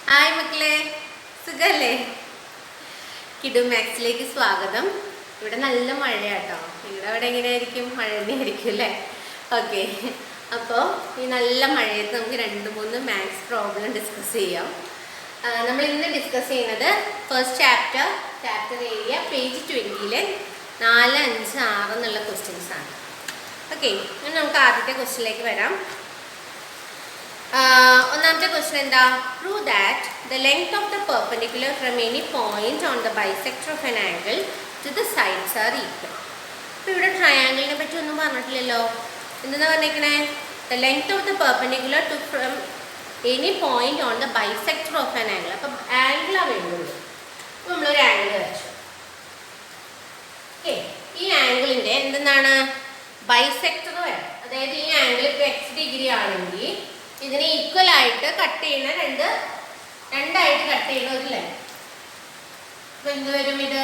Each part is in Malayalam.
ഹായ് മക്കളെ, സുഖല്ലേ? കിഡു മാക്സിലേക്ക് സ്വാഗതം. ഇവിടെ നല്ല മഴയാട്ടോ. ഇവിടെ അവിടെ എങ്ങനെയായിരിക്കും? മഴ തന്നെയായിരിക്കും അല്ലേ? ഓക്കെ, അപ്പോൾ ഈ നല്ല മഴയത്ത് നമുക്ക് 2-3 മാത്സ് പ്രോബ്ലം ഡിസ്കസ് ചെയ്യാം. നമ്മൾ ഇന്ന് ഡിസ്കസ് ചെയ്യുന്നത് ഫസ്റ്റ് ചാപ്റ്റർ ഏരിയ പേജ് 20-ലെ 4, 5, 6 എന്നുള്ള ക്വസ്റ്റ്യൻസ് ആണ്. ഓക്കെ, ഇനി നമുക്ക് ആദ്യത്തെ ക്വസ്റ്റ്യനിലേക്ക് വരാം. ഒന്നാമത്തെ ക്വസ്റ്റ്യൻ എന്താ? Prove that the length of the perpendicular from any point on the bisector of an angle to the sides are equal. അപ്പോൾ ഇവിടെ ട്രയാങ്കിളിനെ പറ്റി ഒന്നും പറഞ്ഞിട്ടില്ലല്ലോ. എന്താ പറഞ്ഞേക്കണേ? The length of the perpendicular to from any point on the bisector of an angle. അപ്പം ആംഗിളാണ് വേണ്ടത്. അപ്പോൾ നമ്മളൊരു ആംഗിൾ വരച്ചു. ഓക്കെ, ഈ ആംഗിളിൻ്റെ എന്തെന്നാണ്? ബൈസെക്ടർ വേണം. അതായത് ഈ ആംഗിൾ ഇപ്പോൾ x ഡിഗ്രി ആണെങ്കിൽ ഇതിനെ ഈക്വൽ ആയിട്ട് കട്ട് ചെയ്യുന്ന രണ്ടായിട്ട് കട്ട് ചെയ്യുന്ന ഒരു ലൈൻ. അപ്പൊ എന്ത് വരും? ഇത്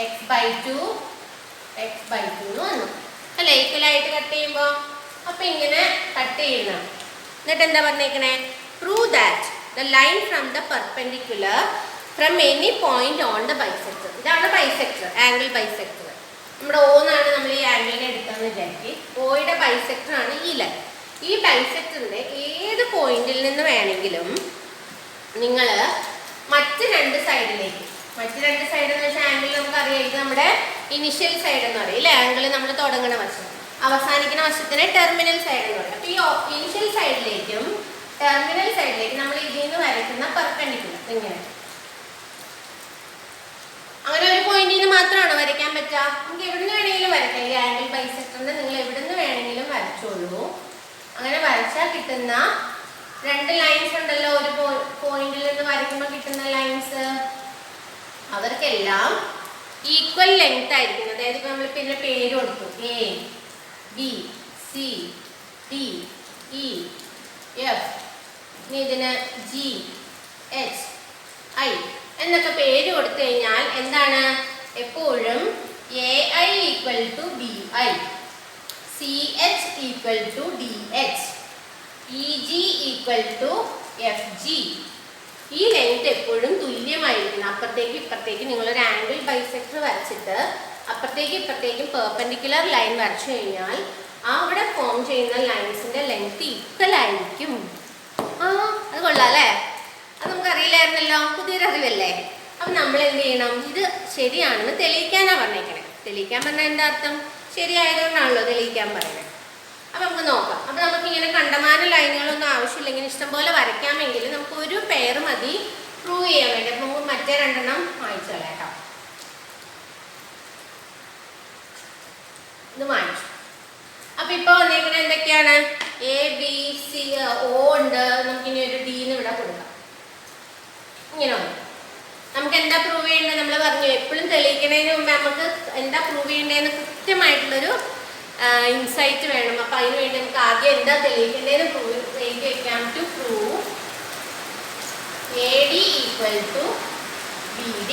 x/2 എന്ന് വന്നു അല്ലേ? ഈക്വൽ ആയിട്ട് കട്ട് ചെയ്യുമ്പോൾ അപ്പൊ ഇങ്ങനെ കട്ട് ചെയ്യുന്ന. എന്നിട്ട് എന്താ പറഞ്ഞേക്കണേ? Prove that the line from the perpendicular from any point on the bisector. ഇതാണ് ബൈസെക്ടർ, ആംഗിൾ ബൈസെക്ടർ. നമ്മുടെ O എന്നാണ് നമ്മൾ ഈ ആംഗിളിനെ എടുക്കാന്ന് വിചാരിക്കും. Oയുടെ ബൈസെക്ടർ ആണ് ഈ ലൈൻ. ഈ ബൈസെക്ടറിന്റെ ഏത് പോയിന്റിൽ നിന്ന് വേണമെങ്കിലും നിങ്ങൾ മറ്റ് രണ്ട് സൈഡിലേക്ക്, എന്ന് വെച്ചാൽ ആംഗിൾ നമുക്കറിയാം, ഇത് നമ്മുടെ ഇനിഷ്യൽ സൈഡ് എന്ന് പറയും അല്ലേ? ആംഗിൾ നമ്മൾ തുടങ്ങുന്ന വശം, അവസാനിക്കുന്ന വശത്തിനെ ടെർമിനൽ സൈഡ് എന്ന് പറയും. അപ്പോൾ ഈ ഇനിഷ്യൽ സൈഡിലേക്കും ടെർമിനൽ സൈഡിലേക്കും നമ്മൾ ഇതിൽ നിന്ന് വരയ്ക്കുന്ന പെർപെൻഡിക്കുലർ ഇങ്ങനെ. അങ്ങനെ ഒരു പോയിന്റിൽ നിന്ന് മാത്രമാണോ വരയ്ക്കാൻ പറ്റുക? നമുക്ക് എവിടുന്ന് വേണമെങ്കിലും വരയ്ക്കാം. ഈ ആംഗിൾ ബൈസെക്ടറിന്റെ നിങ്ങൾ എവിടുന്ന് വേണമെങ്കിലും വരച്ചോളൂ. അങ്ങനെ വരച്ചാൽ കിട്ടുന്ന രണ്ട് ലൈൻസ് ഉണ്ടല്ലോ, ഒരു പോയിന്റിൽ നിന്ന് വരയ്ക്കുമ്പോൾ കിട്ടുന്ന ലൈൻസ്, അവർക്കെല്ലാം ഈക്വൽ ലെങ്ത് ആയിരിക്കും. അതായത് ഇപ്പൊ നമ്മൾ പിന്നെ പേര് കൊടുത്തു, A, B, C, D, E, F, ഇനി ഇതിന് G, H, I എന്നൊക്കെ പേര് കൊടുത്തു കഴിഞ്ഞാൽ എന്താണ്? എപ്പോഴും AI equal to BI, CH equal to DH, EG equal to FG. ഈ ലെങ്ത് എപ്പോഴും തുല്യമായിരിക്കണം. അപ്പുറത്തേക്ക് ഇപ്പുറത്തേക്ക് നിങ്ങളൊരു ആംഗിൾ ബൈസെക്ടർ വരച്ചിട്ട് അപ്പുറത്തേക്ക് ഇപ്പുറത്തേക്കും പെർപെൻഡിക്കുലർ ലൈൻ വരച്ചു കഴിഞ്ഞാൽ അവിടെ ഫോം ചെയ്യുന്ന ലൈൻസിന്റെ ലെങ്ത് ഈക്വൽ ആയിരിക്കും. അത് കൊള്ളാം അല്ലേ? അത് നമുക്കറിയില്ലായിരുന്നല്ലോ, പുതിയൊരു അറിവല്ലേ? അപ്പം നമ്മൾ എന്ത് ചെയ്യണം? ഇത് ശരിയാണെന്ന് തെളിയിക്കാനാണ് പറഞ്ഞേക്കണേ. തെളിയിക്കാൻ പറഞ്ഞാൽ എന്താ അർത്ഥം? ശരിയായതുകൊണ്ടാണല്ലോ തെളിയിക്കാൻ പറയുന്നത്. അപ്പം നമുക്ക് നോക്കാം. അപ്പം നമുക്ക് ഇങ്ങനെ കണ്ടമാന ലൈനുകളൊന്നും ആവശ്യമില്ലെങ്കിൽ ഇഷ്ടംപോലെ വരയ്ക്കാമെങ്കിൽ നമുക്ക് ഒരു പെയർ മതി പ്രൂവ് ചെയ്യാൻ വേണ്ടി. അപ്പം നമുക്ക് മറ്റേ രണ്ടെണ്ണം വാങ്ങിച്ചു കളയാം. ഇത് വാങ്ങിച്ചു. അപ്പം ഇപ്പോൾ വന്നേക്കുന്നത് എന്തൊക്കെയാണ്? A, B, C, O ഉണ്ട്. നമുക്കിനി ഒരു D എന്ന് ഇവിടെ കൊടുക്കാം. ഇങ്ങനെ വന്നു. നമുക്ക് എന്താ പ്രൂവ് ചെയ്യേണ്ടത്? നമ്മൾ പറഞ്ഞു എപ്പോഴും തെളിയിക്കുന്നതിന് മുമ്പ് നമുക്ക് എന്താ പ്രൂവ് ചെയ്യേണ്ടതെന്ന് കൃത്യമായിട്ടുള്ളൊരു ഇൻസൈറ്റ് വേണം. അപ്പം അതിന് വേണ്ടി നമുക്ക് ആദ്യം എന്താ തെളിയിക്കേണ്ടതെന്ന് പ്രൂവ് എഴുതി വെക്കാം. To prove AD equal to BD.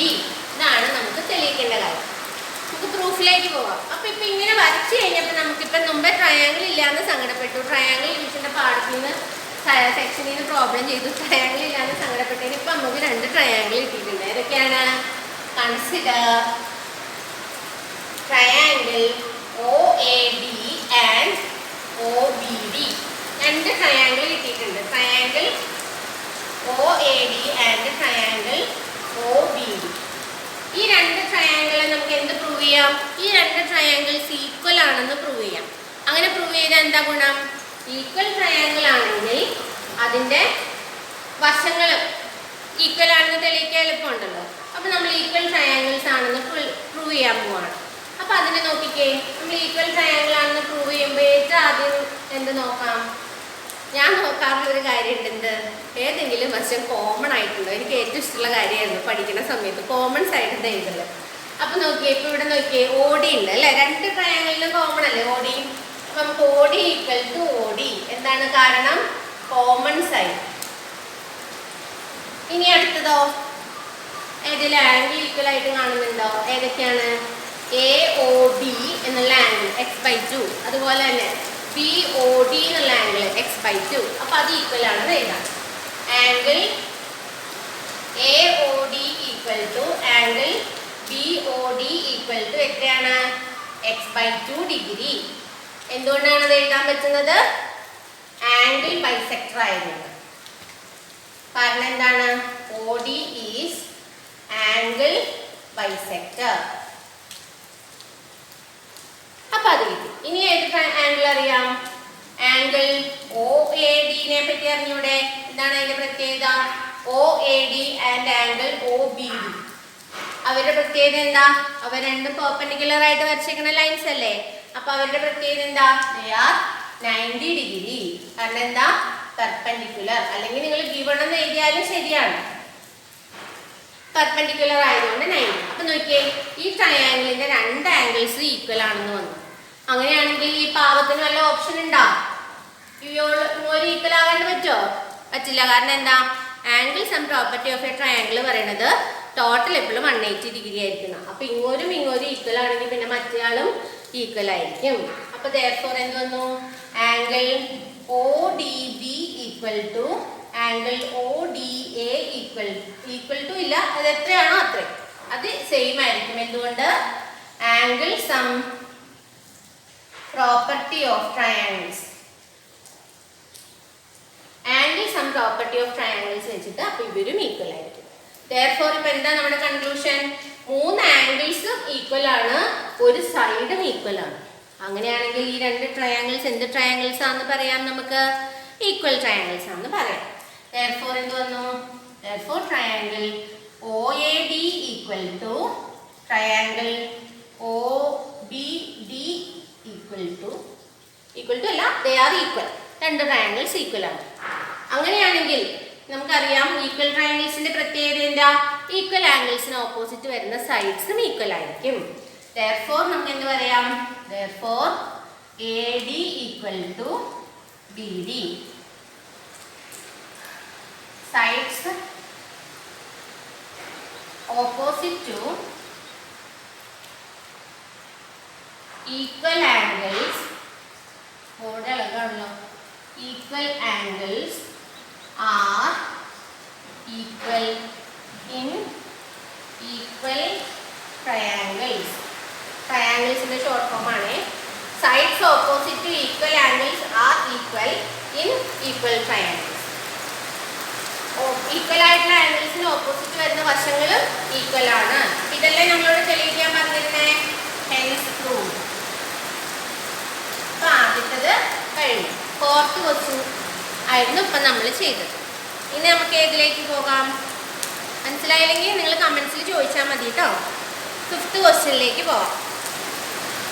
ഇതാണ് നമുക്ക് തെളിയിക്കേണ്ട കാര്യം. നമുക്ക് പ്രൂഫിലേക്ക് പോവാം. അപ്പം ഇപ്പം ഇങ്ങനെ വരച്ചു കഴിഞ്ഞപ്പോൾ നമുക്കിപ്പം മുമ്പേ ട്രയാങ്കിൾ ഇല്ലാന്ന് സങ്കടപ്പെട്ടു. ട്രയാങ്കിൾ ഡിവിഷൻ്റെ പാഠത്തിൽ നിന്ന് സെക്ഷനിൽ നിന്ന് പ്രോബ്ലം ചെയ്തു. ട്രയാങ്കിൾ ഇല്ലാന്ന് സങ്കടപ്പെട്ടതിന് ഇപ്പം നമുക്ക് 2 ട്രയാങ്കിൾ കിട്ടിയിട്ടുണ്ട്. ഏതൊക്കെയാണ്? Consider triangle OAD and OBD. 2 triangle കിട്ടിയിട്ടുണ്ട്. Triangle OAD and triangle OBD. ഈ 2 ട്രയാങ്കിളെ നമുക്ക് എന്ത് പ്രൂവ് ചെയ്യാം? ഈ 2 ട്രയാങ്കിൾസ് ഈക്വൽ ആണെന്ന് പ്രൂവ് ചെയ്യാം. അങ്ങനെ പ്രൂവ് ചെയ്താൽ എന്താ ഗുണം? ഈക്വൽ ട്രയാങ്കിൾ ആണെങ്കിൽ അതിൻ്റെ വശങ്ങൾ ഈക്വൽ ആണെന്ന് തെളിയിക്കാൻ എളുപ്പമുണ്ടല്ലോ. അപ്പം നമ്മൾ ഈക്വൽ ട്രയാങ്കിൾസ് ആണെന്ന് പ്രൂവ് ചെയ്യാൻ പോവാണ്. അപ്പം അതിനെ നോക്കിക്കേ, നമ്മൾ ഈക്വൽ ട്രയാങ്കിൾ ആണെന്ന് പ്രൂവ് ചെയ്യുമ്പോൾ ഏറ്റവും ആദ്യം എന്ത് നോക്കാം? ഞാൻ നോക്കാറുള്ളൊരു കാര്യമുണ്ട്, ഏതെങ്കിലും വശം കോമൺ ആയിട്ടുണ്ടോ? എനിക്ക് ഏറ്റവും ഇഷ്ടമുള്ള കാര്യമായിരുന്നു പഠിക്കുന്ന സമയത്ത് കോമൺ സൈഡ് എഴുതല്. അപ്പം നോക്കിയേ, ഇപ്പം ഇവിടെ നോക്കിയേ OD ഉണ്ട് അല്ലേ? 2 ട്രയാങ്കിളിലും കോമൺ അല്ലേ OD? അപ്പം നമുക്ക് OD ഈക്വൽ ടു OD. എന്താണ് കാരണം? Common side. ഇനി അടുത്തതോ? ഏതെങ്കിലും ആംഗിൾ ഈക്വൽ ആയിട്ട് കാണുന്നുണ്ടോ? ഏതൊക്കെയാണ്? AOB എന്നുള്ള ആംഗിൾ x/2, അതുപോലെ തന്നെ BOD എന്നുള്ള ആംഗിൾ x/2. അപ്പം അത് ഈക്വൽ ആണെന്ന് എഴുതാം. Angle x/2 degree. എന്തുകൊണ്ടാണ് അത് എഴുതാൻ പറ്റുന്നത്? ആംഗിൾ ബൈസെക്ടർ ആയതുകൊണ്ട്. കാരണം എന്താണ്? OD is angle bisector. അപ്പൊ അത് കിട്ടി. ഇനി ഏത് ആംഗിൾ അറിയാം? ആംഗിൾ OAD നെ പറ്റി അറിഞ്ഞൂടെ? എന്താണ് അതിന്റെ പ്രത്യേകത? OAD ആൻഡ് ആംഗിൾ OBD അവരുടെ പ്രത്യേകത എന്താ? അവ രണ്ടും പെർപെൻഡിക്കുലർ ആയിട്ട് വരച്ചിരിക്കുന്ന ലൈൻസ് അല്ലേ? അപ്പൊ അവരുടെ പ്രത്യേകത എന്താ? They are 90 degree. കാരണം എന്താ? പെർപെൻഡിക്കുലർ. അല്ലെങ്കിൽ നിങ്ങൾ ഗിവൺ എന്ന് എഴുതിയാലും ശരിയാണ്. പെർപെൻഡിക്കുലർ ആയതുകൊണ്ട് 90. അപ്പൊ നോക്കിയേ, ഈ ട്രയാംഗിളിന്റെ രണ്ട് ആംഗിൾസ് ഈക്വൽ ആണെന്ന് വന്നു. അങ്ങനെയാണെങ്കിൽ ഈ പാവത്തിന് വല്ല ഓപ്ഷൻ ഉണ്ടോ? ഇവര് ഈക്വൽ ആകാണ്ട് പറ്റുമോ? പറ്റില്ല. കാരണം എന്താ? Angle sum property of A triangle പറയുന്നത് ടോട്ടൽ എപ്പോഴും 180 ഡിഗ്രി ആയിരിക്കണം. അപ്പൊ ഇങ്ങോട്ടും ഈക്വൽ ആണെങ്കിൽ പിന്നെ മറ്റേയാളും ഈക്വൽ ആയിരിക്കും. അപ്പൊ therefore എന്ത് വന്നു? Angle ODB equal to angle ODA equal to ഇല്ല, അത് എത്രയാണോ അത്ര അത് സെയിം ആയിരിക്കും. എന്തുകൊണ്ട്? Angle sum property of triangles. Angle sum property of triangles വെച്ചിട്ട് അപ്പൊ ഇവരും ഈക്വൽ ആയിരിക്കും. therefore ഇപ്പൊ എന്താ നമ്മുടെ കൺക്ലൂഷൻ? മൂന്ന് ആംഗിൾസും ഈക്വൽ ആണ്, ഒരു സൈഡും ഈക്വൽ ആണ്. അങ്ങനെയാണെങ്കിൽ ഈ രണ്ട് ട്രയാംഗിൾസ് എന്ത് ട്രയാംഗിൾസ് ആണെന്ന് പറയാം? നമുക്ക് ഈക്വൽ ട്രയാംഗിൾസ് ആണെന്ന് പറയാം. therefore എന്ത് വന്നു? therefore triangle OAD equal to triangle OBD equal to അല്ല, they are equal. രണ്ട് ട്രയാംഗിൾസ് ഈക്വൽ ആണ്. അങ്ങനെയാണെങ്കിൽ നമുക്കറിയാം ഈക്വൽ ട്രയാംഗിൾസിന്റെ പ്രത്യേകത എന്താ? ഈക്വൽ ആംഗിൾസിന് ഓപ്പോസിറ്റ് വരുന്ന സൈഡ്സും ഈക്വൽ ആയിരിക്കും. therefore നമുക്ക് എന്ത് പറയാം? therefore AD equal to BD. sides opposite to equal angles equal angles are equal in equal triangles. Triangles in the short form ആണ്. Sides opposite to equal angles are equal in equal triangles. Equal ആയിട്ടുള്ള ആംഗിൾസിന് ഓപ്പോസിറ്റ് വരുന്ന വശങ്ങളും ഈക്വൽ ആണ്. ഇതല്ലേ നമ്മളോട് തെളിയിക്കാൻ പറഞ്ഞിരുന്നേ? Hence prove. അപ്പൊ ആദ്യത്തത് കഴിഞ്ഞു. ഫോർത്ത് ക്വസ്റ്റ്യൻ ആയിരുന്നു ഇപ്പം നമ്മൾ ചെയ്തത്. ഇനി നമുക്ക് ഏതിലേക്ക് പോകാം? മനസ്സിലായില്ലെങ്കിൽ നിങ്ങൾ കമൻസിൽ ചോദിച്ചാൽ മതി കേട്ടോ. ഫിഫ്ത്ത് ക്വസ്റ്റ്യനിലേക്ക് പോവാം.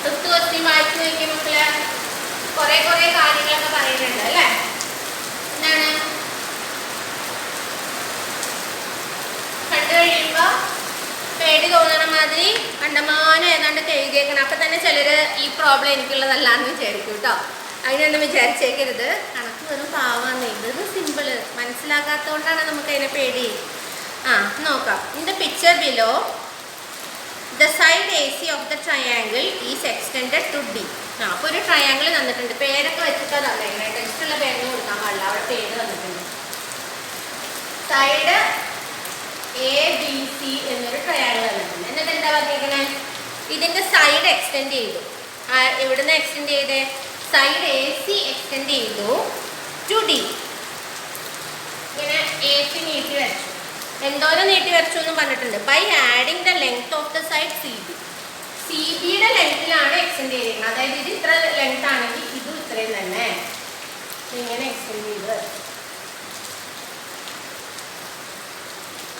ഫിഫ്ത്ത് ക്വസ്റ്റ്യൻ വായിച്ചു നോക്കിയ മക്കള് കുറേ കാര്യങ്ങളൊക്കെ പറയുന്നുണ്ട് അല്ലേ? എന്താണ് കണ്ടു കഴിയുമ്പോ പേടി തോന്നണ മാതിരി കണ്ടമാനം ഏതാണ്ട് എഴുതിയേക്കണം. അപ്പൊ തന്നെ ചിലര് ഈ പ്രോബ്ലം എനിക്കുള്ളതല്ലാന്ന് വിചാരിക്കും കേട്ടോ. അതിനൊന്നും വിചാരിച്ചേക്കരുത്. കണക്ക് വെറും പാവാന്ന്. ഇത് സിമ്പിള് മനസ്സിലാക്കാത്തതുകൊണ്ടാണ് നമുക്ക് അതിനെ പേടി. നോക്കാം. In the picture below the side AC of the triangle is extended to D. അപ്പോൾ ഒരു ട്രയാങ്കിൾ തന്നിട്ടുണ്ട്. പേരൊക്കെ വെച്ചിട്ടാ തന്നേക്കണേ. ടെക്സ്റ്റുള്ള പേരൊന്നും കൊടുക്കാൻ പാടില്ല. അവിടെ പേര് തന്നിട്ടുണ്ട്. സൈഡ് ABC എന്നൊരു ട്രയാങ്കിൾ തന്നിട്ടുണ്ട്. എന്നിട്ട് എന്താ പറഞ്ഞിരിക്കണേ? ഇതിന്റെ സൈഡ് എക്സ്റ്റെൻഡ് ചെയ്തു. എവിടുന്ന് എക്സ്റ്റെൻഡ് ചെയ്തേ? സൈഡ് AC എക്സ്റ്റെൻഡ് ചെയ്തു ടു D. ഇങ്ങനെ AC നീട്ടി വരച്ചു. എന്തോരം നീട്ടി വരച്ചു എന്ന് പറഞ്ഞിട്ടുണ്ട്. By adding the length of the side CB. CBയുടെ ലെങ്ത്തിലാണ് എക്സ്റ്റെൻഡ് ചെയ്തിരിക്കുന്നത്. അതായത് ഇത് ഇത്ര ലെങ്ത് ആണെങ്കിൽ ഇതും ഇത്രയും തന്നെ ഇങ്ങനെ എക്സ്റ്റെൻഡ് ചെയ്ത്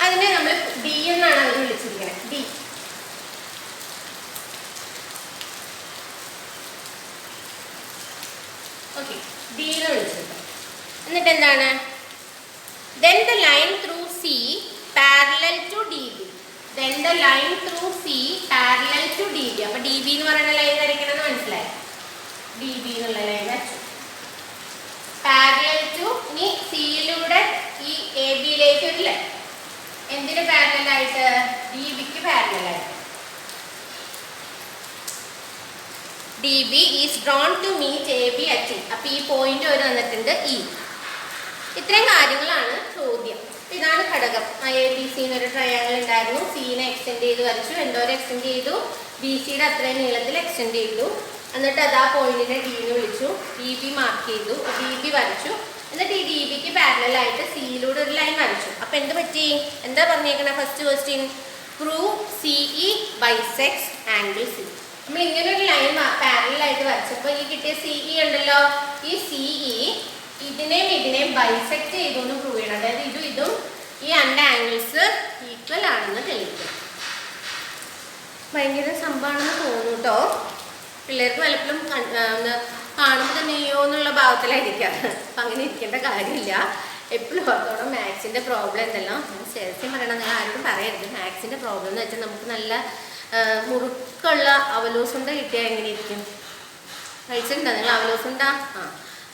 അതിനെ നമ്മൾ D എന്നാണ് അവർ വിളിച്ചിരിക്കുന്നത്. D. ഓക്കെ, D എന്ന് വിളിച്ചിരിക്കുന്നത്. എന്നിട്ട് എന്താണ്? Then the line through C parallel to DB. Then the line through C parallel to DB. അപ്പോൾ DB എന്ന് പറയുന്ന ലൈൻ വരയ്ക്കണമെന്ന് മനസ്സിലായി. DB എന്നുള്ള ലൈൻ വരച്ചു. പാരലൽ ടു ഇനി സിയിലൂടെ ഈ ABയിലേക്ക് വരില്ലേ? എന്തിന് പാരലൽ ആയിട്ട്? DBക്ക് പാരലൽ ആയിട്ട്. DB is drawn to meet AB at E. അപ്പോൾ ഈ പോയിന്റ് ഒരു തന്നിട്ടുണ്ട് E. ഇത്രയും കാര്യങ്ങളാണ് ചോദ്യം. ഇതാണ് ഘടക അടക്കം എ ബി സി എന്നൊരു ട്രയാങ്കിൾ ഉണ്ടായിരുന്നു. സീനെ എക്സ്റ്റെൻഡ് ചെയ്ത് വരച്ചു, എന്തോരം എക്സ്റ്റെൻഡ് ചെയ്തു, ബി സിയുടെ അത്രയും നീളത്തിൽ എക്സ്റ്റെൻഡ് ചെയ്തു. എന്നിട്ട് അത് ആ പോയിന്റിനെ ഡി എന്ന് വിളിച്ചു, ഡി ബി മാർക്ക് ചെയ്തു, ഡി ബി വരച്ചു. എന്നിട്ട് ഈ ഡി ബിക്ക് പാരലലായിട്ട് സിയിലൂടെ ഒരു ലൈൻ വരച്ചു. അപ്പൊ എന്ത് പറ്റി? എന്താ പറഞ്ഞേക്കണേ first question? Prove CE bisects angle C. നമ്മൾ ഇങ്ങനെ ഒരു ലൈൻ പാരലലായിട്ട് വരച്ചപ്പോൾ ഈ കിട്ടിയ സിഇ ഉണ്ടല്ലോ, ഈ സിഇ ഇതിനെയും ബൈസെക്ട് ചെയ്തു എന്ന് പ്രൂവ് ചെയ്യണം. അതായത് ഇതും ഈ രണ്ട് ആംഗിൾസ് ഈക്വൽ ആണെന്ന് തെളിയിക്കും. ഭയങ്കര സംഭവമാണെന്ന് തോന്നുന്നു കേട്ടോ. പിള്ളേർക്ക് പലപ്പോഴും കാണുമ്പോൾ തന്നെയോ എന്നുള്ള ഭാവത്തിലായിരിക്കാം. അപ്പം അങ്ങനെ ഇരിക്കേണ്ട കാര്യമില്ല. എപ്പോഴും ഓർത്തോളം മാത്സിൻ്റെ പ്രോബ്ലം എന്തെല്ലാം ശേഷം പറയണം. നിങ്ങൾ ആരോടും പറയരുത്. മാത്സിൻ്റെ പ്രോബ്ലം എന്ന് വെച്ചാൽ നമുക്ക് നല്ല മുറുക്കുള്ള അവലോസുണ്ട കിട്ടിയാൽ എങ്ങനെ ഇരിക്കും? കഴിച്ചിട്ടുണ്ടോ നിങ്ങൾ അവലോസുണ്ട?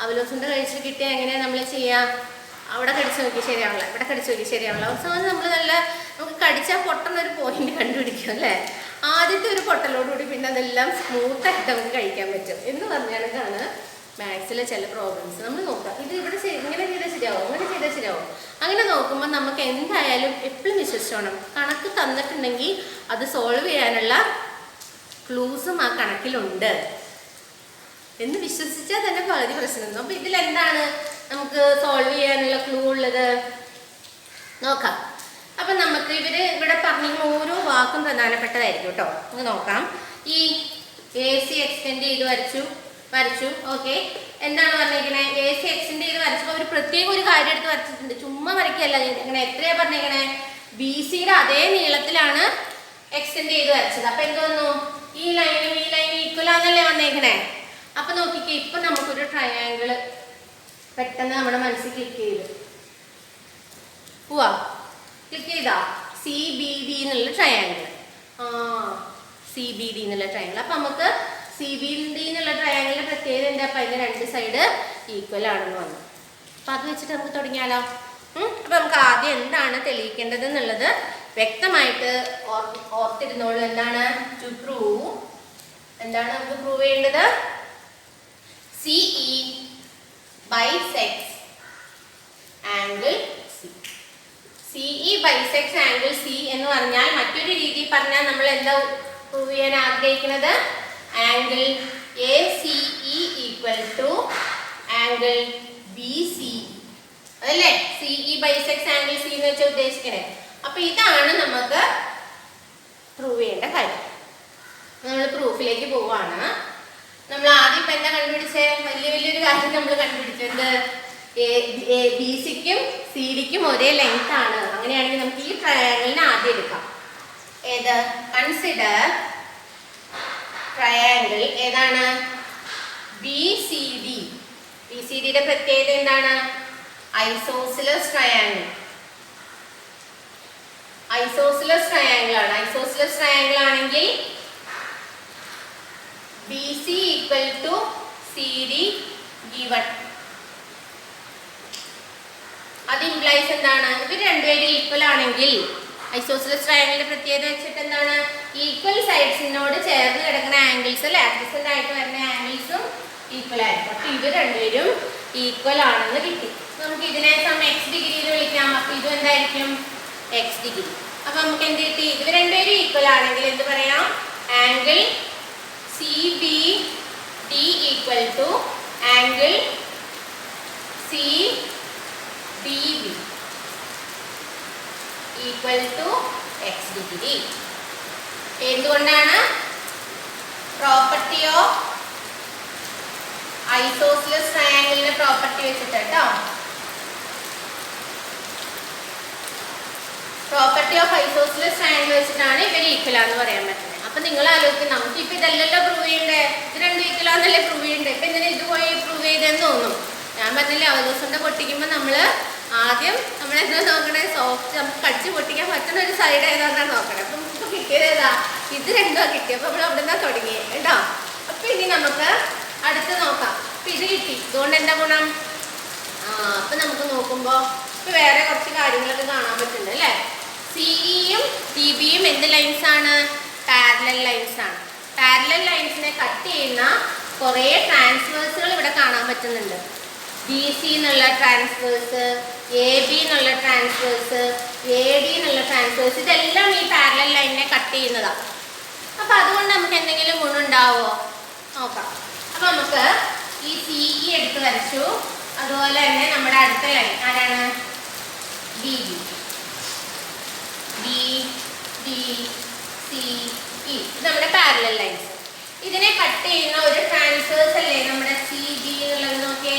അവലോസുണ്ട കഴിച്ച് കിട്ടിയാൽ എങ്ങനെയാണ് നമ്മൾ ചെയ്യുക? അവിടെ കടിച്ചു നോക്കി ശരിയാവില്ല, ഇവിടെ കടിച്ചു നോക്കി ശരിയാവില്ല. അവസാനം നമ്മൾ നമുക്ക് കടിച്ചാൽ പൊട്ടുന്നൊരു പോയിന്റ് കണ്ടുപിടിക്കും അല്ലേ? ആദ്യത്തെ ഒരു പൊട്ടലോടുകൂടി പിന്നെ അതെല്ലാം സ്മൂത്തായിട്ട് നമുക്ക് കഴിക്കാൻ പറ്റും എന്ന് പറഞ്ഞാണ് മാത്സിലെ ചില പ്രോബ്ലംസ് നമ്മൾ നോക്കാം. ഇത് ഇവിടെ ഇങ്ങനെ ചെയ്താൽ ശരിയാവും, അങ്ങനെ ചെയ്താൽ ശരിയാവും. അങ്ങനെ നോക്കുമ്പോൾ നമുക്ക് എന്തായാലും എപ്പോഴും വിശ്വസിച്ചോണം. കണക്ക് തന്നിട്ടുണ്ടെങ്കിൽ അത് സോൾവ് ചെയ്യാനുള്ള ക്ലൂസും ആ കണക്കിലുണ്ട് എന്ന് വിശ്വസിച്ചാൽ തന്നെ പകുതി പ്രശ്നം. അപ്പോൾ ഇതിലെന്താണ് നമുക്ക് സോൾവ് ചെയ്യാനുള്ള ക്ലൂ ഉള്ളത് നോക്കാം. അപ്പം നമുക്ക് ഇവിടെ പറഞ്ഞിരിക്കുന്ന ഓരോ വാക്കും പ്രധാനപ്പെട്ടതായിരിക്കും കേട്ടോ. നമുക്ക് നോക്കാം. ഈ എ സി എക്സ്റ്റെൻഡ് ചെയ്ത് വരച്ചു. ഓക്കെ, എന്താണ് പറഞ്ഞിരിക്കണേ? എ സി എക്സ്റ്റെൻഡ് ചെയ്ത് വരച്ചപ്പോൾ ഒരു പ്രത്യേക ഒരു കാര്യം എടുത്ത് വരച്ചിട്ടുണ്ട്. ചുമ്മാ വരയ്ക്കല്ല ഇങ്ങനെ. എത്രയാ പറഞ്ഞിരിക്കണേ? ബി സിയുടെ അതേ നീളത്തിലാണ് എക്സ്റ്റെൻഡ് ചെയ്ത് വരച്ചത്. അപ്പം എന്ത് വന്നു? ഈ ലൈനും ഈക്വൽ ആണെന്നല്ലേ വന്നേക്കണേ. അപ്പൊ നോക്കിക്കേ, ഇപ്പൊ നമുക്കൊരു ട്രയാങ്കിള് പെട്ടെന്ന് നമ്മുടെ മനസ്സിൽ ക്ലിക്ക് ചെയ്തു പോവാ. ക്ലിക്ക് ചെയ്താ സി ബി ഡി എന്നുള്ള ട്രയാങ്കിൾ. സി ബി ഡി എന്നുള്ള ട്രയാങ്കിൾ. അപ്പൊ നമുക്ക് സി ബി ഡി എന്നുള്ള ട്രയാങ്കിളിന്റെ പ്രത്യേകത എന്താ? അപ്പൊ അതിന്റെ രണ്ട് സൈഡ് ഈക്വൽ ആണെന്ന് വന്നു. അപ്പൊ അത് വെച്ചിട്ട് നമുക്ക് തുടങ്ങിയാലോ? അപ്പൊ നമുക്ക് ആദ്യം എന്താണ് തെളിയിക്കേണ്ടത് എന്നുള്ളത് വ്യക്തമായിട്ട് ഓർത്തിരുന്നോളൂ. എന്താണ് ടു പ്രൂവ്? എന്താണ് നമുക്ക് പ്രൂവ് ചെയ്യേണ്ടത്? CE bisects angle C. CE bisects angle C എന്ന് പറഞ്ഞാൽ മറ്റൊരു രീതിയിൽ പറഞ്ഞാൽ നമ്മൾ എന്താ പ്രൂവ് ചെയ്യാൻ ആഗ്രഹിക്കുന്നത്? Angle ACE equal to angle BCE. അതല്ലേ CE bisects angle C എന്ന് വെച്ചാൽ ഉദ്ദേശിക്കണേ. അപ്പൊ ഇതാണ് നമുക്ക് പ്രൂവ് ചെയ്യേണ്ട കാര്യം. നമ്മൾ പ്രൂഫിലേക്ക് പോവാണ്. നമ്മൾ ആദ്യം ഇപ്പം എന്താ കണ്ടുപിടിച്ചേ? വലിയൊരു കാര്യം നമ്മൾ കണ്ടുപിടിച്ചത് ബി സിക്കും സി ഡിക്കും ഒരേ ലെങ്ത് ആണ്. അങ്ങനെയാണെങ്കിൽ നമുക്ക് ഈ ട്രയാങ്കിളിനെ ആദ്യം എടുക്കാം. ഏത്? കൺസിഡർ ട്രയാങ്കിൾ ഏതാണ്? B C D. B C ഡിയുടെ പ്രത്യേകത എന്താണ്? Isosceles triangle. ഐസോസിലസ് ട്രയാങ്കിൾ ആണ്. ഐസോസിലസ് ട്രയാങ്കിൾ ആണെങ്കിൽ BC equal to CD given. അത് ഇംപ്ലൈസ് എന്താണ്? ഇവർ രണ്ടുപേരും ഈക്വൽ ആണെങ്കിൽ ഐസോസിലസ് ട്രയാങ്കിളിന്റെ പ്രത്യേകത വെച്ചിട്ട് എന്താണ്? ഈക്വൽ സൈഡ്സിനോട് ചേർന്ന് കിടക്കുന്ന ആംഗിൾസ് അല്ലെ, അഡ്ജസന്റ് ആയിട്ട് വരുന്ന ആംഗിൾസും ഈക്വൽ ആയിരിക്കും. അപ്പൊ ഇവർ രണ്ടുപേരും ഈക്വൽ ആണെന്ന് കിട്ടി. നമുക്ക് ഇതിനെ എക്സ് ഡിഗ്രിയിൽ വിളിക്കാം. അപ്പൊ ഇതും എന്തായിരിക്കും? X degree. അപ്പൊ നമുക്ക് എന്ത് കിട്ടി? ഇവർ രണ്ടുപേരും ഈക്വൽ ആണെങ്കിൽ എന്ത് പറയാം? Angle CBD equal to angle CDB equal to x degree. എന്തുകൊണ്ടാണ്? പ്രോപ്പർട്ടി ഓഫ് ഐസോസിലസ് ട്രയാങ്കിളിന്റെ പ്രോപ്പർട്ടി വെച്ചിട്ട് കേട്ടോ. പ്രോപ്പർട്ടി ഓഫ് ഐസോസിലസ് ട്രയാങ്കിൾ വെച്ചിട്ടാണ് ഇവർ ഈക്വൽ ആണെന്ന് പറയാൻ പറ്റുന്നത്. അപ്പൊ നിങ്ങൾ ആലോചിക്കും, നമുക്കിപ്പോൾ ഇതല്ലല്ലോ പ്രൂവ് ചെയ്യണ്ടേ, ഇത് രണ്ടും ഈക്വലാന്നല്ലേ പ്രൂവ് ചെയ്യണ്ടേ, ഇപ്പൊ എന്തിനാ ഇത് പോയി പ്രൂവ് ചെയ്തെന്ന് തോന്നും. ഞാൻ പറഞ്ഞില്ലേ, അവലോസുണ്ട പൊട്ടിക്കുമ്പോൾ നമ്മൾ ആദ്യം നമ്മളെന്താ നോക്കണേ? സോഫ്റ്റ് നമുക്ക് കടിച്ച് പൊട്ടിക്കാൻ പറ്റുന്ന ഒരു സൈഡ് ഏതാണ്ടാണ് നോക്കണേ. അപ്പൊ നമുക്ക് കിട്ടിയത് ഏതാ? ഇത് രണ്ടും കിട്ടി. അപ്പൊ നമ്മൾ അവിടെ നിന്നാ തുടങ്ങി കേട്ടോ. അപ്പൊ ഇനി നമുക്ക് അടുത്ത് നോക്കാം. അപ്പൊ ഇത് കിട്ടി. ഇതുകൊണ്ട് എന്താ ഗുണം? അപ്പൊ നമുക്ക് നോക്കുമ്പോ ഇപ്പൊ വേറെ കുറച്ച് കാര്യങ്ങളൊക്കെ കാണാൻ പറ്റുന്നുണ്ട് അല്ലേ? സിഇയും ഡിബിയും എന്ത് ലൈൻസ് ആണ്? പാരലൽ ലൈൻസ് ആണ്. പാരലൽ ലൈൻസിനെ കട്ട് ചെയ്യുന്ന കുറേ ട്രാൻസ്വേഴ്സുകൾ ഇവിടെ കാണാൻ പറ്റുന്നുണ്ട്. ബി സി എന്നുള്ള ട്രാൻസ്വേഴ്സ്, എ ബി എന്നുള്ള ട്രാൻസ്വേഴ്സ്, എ ഡി എന്നുള്ള ട്രാൻസ്വേഴ്സ്, ഇതെല്ലാം ഈ പാരലൽ ലൈനിനെ കട്ട് ചെയ്യുന്നതാണ്. അപ്പം അതുകൊണ്ട് നമുക്ക് എന്തെങ്കിലും ഗുണമുണ്ടാവോ നോക്കാം. അപ്പം നമുക്ക് ഈ സി ഇ എടുത്ത് വരച്ചു. അതുപോലെ തന്നെ നമ്മുടെ അടുത്ത ലൈൻ ആരാണ്? B B, B D C E, ഇത് നമ്മുടെ പാരലൽ ലൈൻസ്. ഇതിനെ കട്ട് ചെയ്യുന്ന ഒരു ട്രാൻസ്വേഴ്സ് അല്ലേ നമ്മുടെ സി ബി എന്നുള്ളത്? നോക്കിയേ,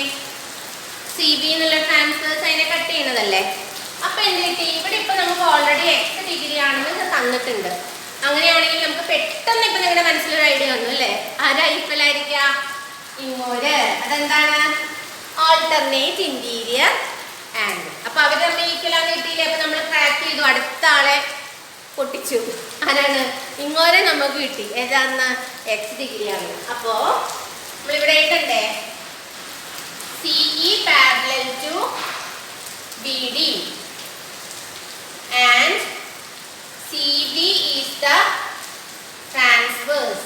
സി ബി എന്നുള്ള ട്രാൻസ്വേഴ്സ് അതിനെ കട്ട് ചെയ്യുന്നതല്ലേ. അപ്പൊ എന്ത് കിട്ടി? ഇവിടെ ഇപ്പൊ നമുക്ക് ഓൾറെഡി എക്സ് ഡിഗ്രി ആണെന്ന് തന്നിട്ടുണ്ട്. അങ്ങനെയാണെങ്കിൽ നമുക്ക് പെട്ടെന്ന് ഇപ്പൊ നിങ്ങളുടെ മനസ്സിലൊരു ഐഡിയ വന്നു അല്ലേ? ആരാ ഈക്വൽ ആയിരിക്കുക? ഇങ്ങോട്ട്. അതെന്താണ്? Alternate interior angle. അപ്പൊ അവർ നമ്മൾ ഈക്വൽ ആണെന്ന് കിട്ടിയില്ലേ? അപ്പൊ നമ്മൾ ട്രാക്ക് ചെയ്തു, അടുത്ത ആളെ പൊട്ടിച്ചു. ആരാണ്? ഇങ്ങോരെ നമുക്ക് കിട്ടി. ഏതാന്ന്? എക്സ് ഡിഗ്രി ആണ്. അപ്പോ നമ്മളിവിടെ എഴുതണ്ടേ? CE parallel to BD and CB is the transverse.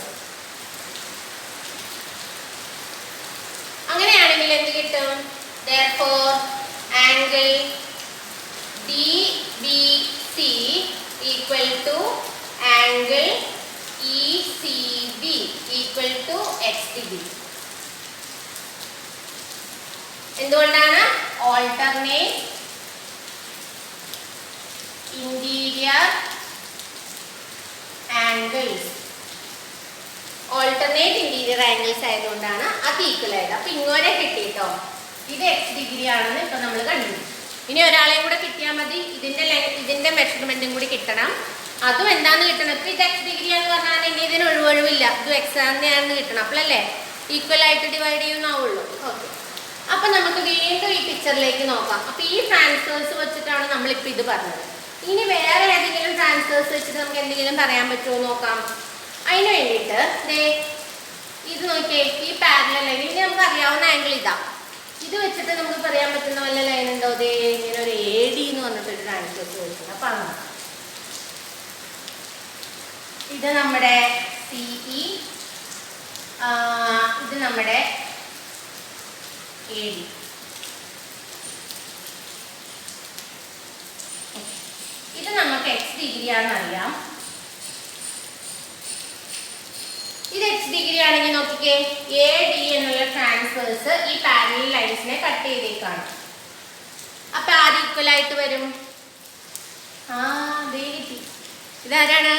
അങ്ങനെയാണെങ്കിൽ എന്ത് കിട്ടും? Therefore angle DBC equal to angle ECB equal to x degree. എന്തുകൊണ്ടാണ്? Alternate interior angles. Alternate interior angles ആയതുകൊണ്ടാണ് അത് ഈക്വൽ ആയത്. അപ്പൊ ഇങ്ങോരെ കിട്ടിട്ടോ. ഇത് എക്സ് ഡിഗ്രി ആണെന്ന് ഇപ്പൊ നമ്മൾ കണ്ടു. ഇനി ഒരാളെയും കൂടെ കിട്ടിയാൽ മതി. ഇതിന്റെ മെഷർമെന്റും കൂടി കിട്ടണം. അതും എന്താന്ന് കിട്ടണം? ഇപ്പൊ ഇത് എക്സ് ഡിഗ്രി എന്ന് പറഞ്ഞാൽ ഇനി ഇതിന് ഒഴിവില്ല. ഇത് എക്സ് തന്നെയാണെന്ന് കിട്ടണം. അപ്പോഴല്ലേ ഈക്വൽ ആയിട്ട് ഡിവൈഡ് ചെയ്യുന്നാവുള്ളൂ. ഓക്കെ. അപ്പൊ നമുക്ക് വീണ്ടും ഈ പിക്ചറിലേക്ക് നോക്കാം. അപ്പൊ ഈ ട്രാൻസ്വേഴ്സ് വെച്ചിട്ടാണ് നമ്മളിപ്പോൾ ഇത് പറഞ്ഞത്. ഇനി വേറെ ഏതെങ്കിലും ട്രാൻസ്വേഴ്സ് വെച്ചിട്ട് നമുക്ക് എന്തെങ്കിലും പറയാൻ പറ്റുമോ നോക്കാം. അതിന് വേണ്ടിയിട്ട് ഇത് നോക്കിയേ, ഈ പാരലൽ ലൈൻ. ഇനി നമുക്ക് അറിയാവുന്ന ആംഗിൾ ഇതാ. ഇത് വെച്ചിട്ട് നമുക്ക് പറയാൻ പറ്റുന്ന വല്ല ലൈൻ ഉണ്ടോ? ഇങ്ങനെ ഒരു എ ഡി എന്ന് പറഞ്ഞിട്ടൊരു ട്രാൻസ്വേഴ്സ് വെച്ചിട്ട്. അപ്പൊ ഇത് നമ്മുടെ സിഇ, ഇത് നമ്മുടെ AD. ഇത് നമുക്ക് എക്സ് ഡിഗ്രി ആണെന്ന് അറിയാം. ഇത് എക്സ് ഡിഗ്രി ആണെങ്കിൽ നോക്കിക്കേ, എ ഡി എന്നുള്ള ട്രാൻസ്വേഴ്സ് ഈ പാരലൽ ലൈൻസിനെ കട്ട് ചെയ്തേക്കാണ്. അപ്പൊ ആര് ഈക്വൽ ആയിട്ട് വരും? ഇതാരാണ്?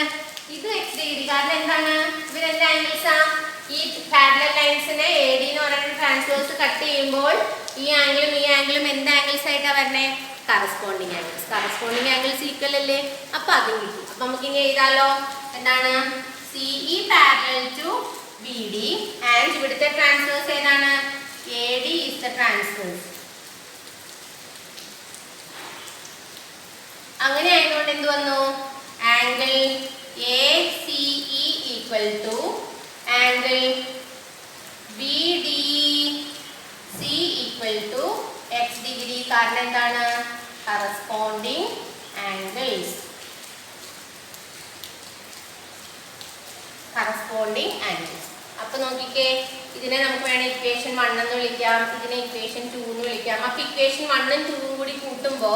ഇത് എക്സ് ഡിഗ്രി. കാരണം എന്താണ്? ഇവരെന്ത് ആംഗിൾസാ? ഈ പാരലൽ ലൈൻസിനെ എ ഡി എന്ന് പറയുന്ന ട്രാൻസ്വേഴ്സ് കട്ട് ചെയ്യുമ്പോൾ ഈ ആംഗിളും ഈ ആംഗിളും എന്ത് ആംഗിൾസ് ആയിട്ടാണ് വരണേ? Corresponding angles. Corresponding angles equal അല്ലേ? അപ്പൊ അതും കിട്ടും. അപ്പൊ നമുക്ക് ഇങ്ങനെ എഴുതാലോ. എന്താണ്? CE parallel to BD and ഇവിടുത്തെ ട്രാൻസ്വേഴ്സ് ഏതാണ്? AD is the transverse. അങ്ങനെ ആയതുകൊണ്ട് എന്ത് വന്നു? Angle ACE equal to angle BDC equal to x degree. കാരണം എന്താണ്? Corresponding angles. Corresponding angles. അപ്പൊ നോക്കിക്കേ, ഇതിനെ നമുക്ക് വേണേൽ ഇക്വേഷൻ 1 എന്ന് വിളിക്കാം, ഇതിനെ ഇക്വേഷൻ 2 എന്ന് വിളിക്കാം. അപ്പൊ ഇക്വേഷൻ 1ഉം 2ഉം കൂടി കൂട്ടുമ്പോ